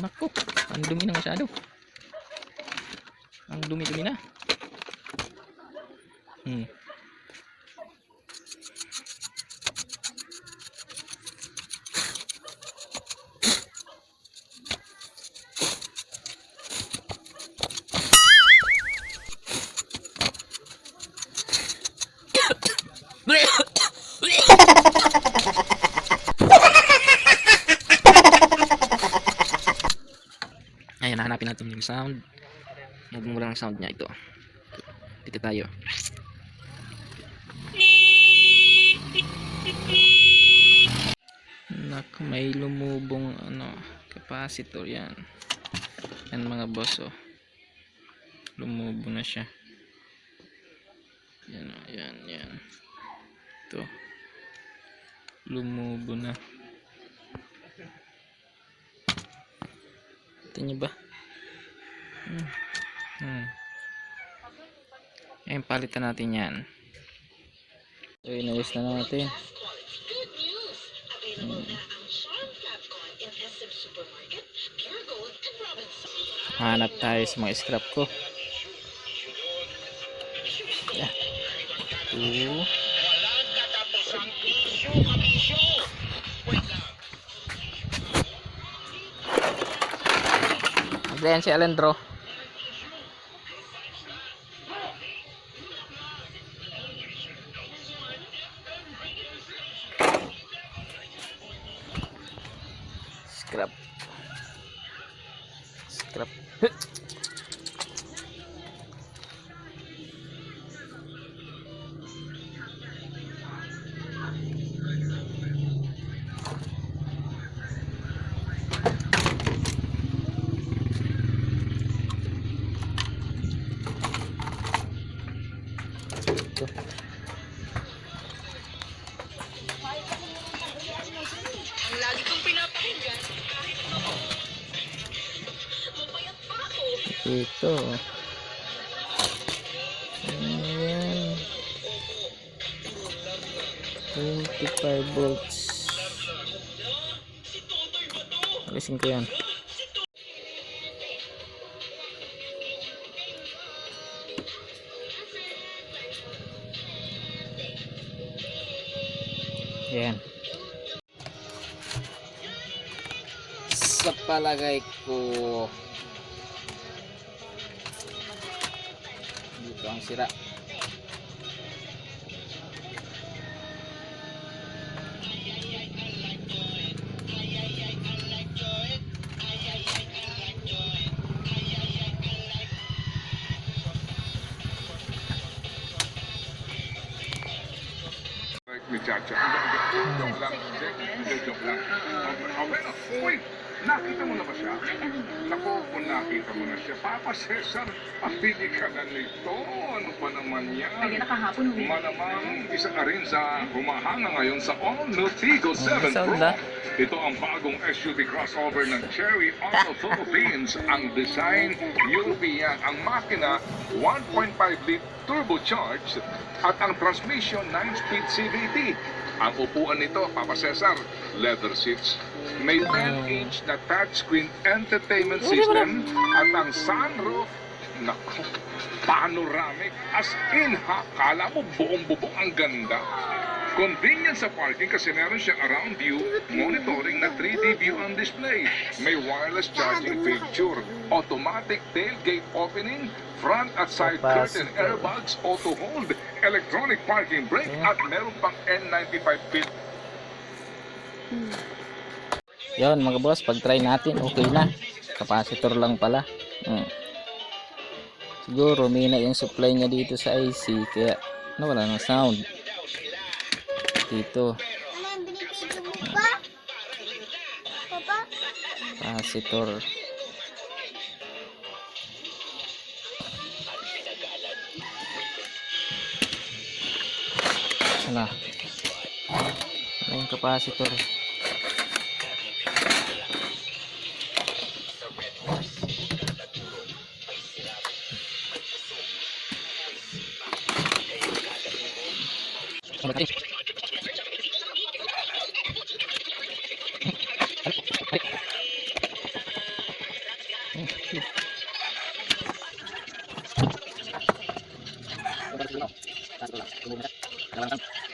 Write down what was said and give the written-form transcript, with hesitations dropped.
Naku, ang dumi na masyado. Ang dumi-dumi na. Ayan, hanapin natin yung sound. Nagmumura ng sound niya ito. Dito tayo. May lumubong capacitor yan. Yan mga boss, oh. Lumubo na siya. Yan, yan. Ito. Lumubo na. Ito nyo ba? Ayan, palitan natin yan. So, inayos na natin. Hanap tayo sa mga scrap ko. Yeah. Ayan si Alendro. Scrap. Ang lagi kong pinapakinggan. Mapayat pa ako. Ito. Ayan. 25 volts. Alisin ko yan. Ayan. Sa palagay ko dito ang sira. Chacha. Joke lang. Joke lang. Uy, nakita mo na ba siya? Naku, kung nakita mo na siya, Papa Cesar, pabili ka na nito. Ano ba naman yan? Kaya nakahapon uwi. Malamang isa ka rin sa humahanga ngayon sa all-new Tigo 7 sound Pro. la. Ito ang bagong SUV crossover ng Cherry Auto Philippines. Ang design, UV yan. Ang makina, 1.5 litre turbocharged at ang transmission 9-speed CVT. Ang upuan nito, Papa Cesar, leather seats. May 10-inch na touchscreen entertainment system at ang sunroof, naku, panoramic. As in ha, kala mo buong-bubong ang ganda. Convenient sa parking kasi meron siyang around view monitoring na 3D view on display. May wireless charging feature, automatic tailgate opening, front at side curtain airbags, auto hold, electronic parking brake at meron pang N95 fit. Yan mga boss, pag try natin okay na. Capacitor lang pala. Siguro may na yung supply niya dito sa IC kaya nawala ng sound dito. Capacitor. Ano yung capacitor? Taas ko lang. Tubo mo na. Dalawang sound.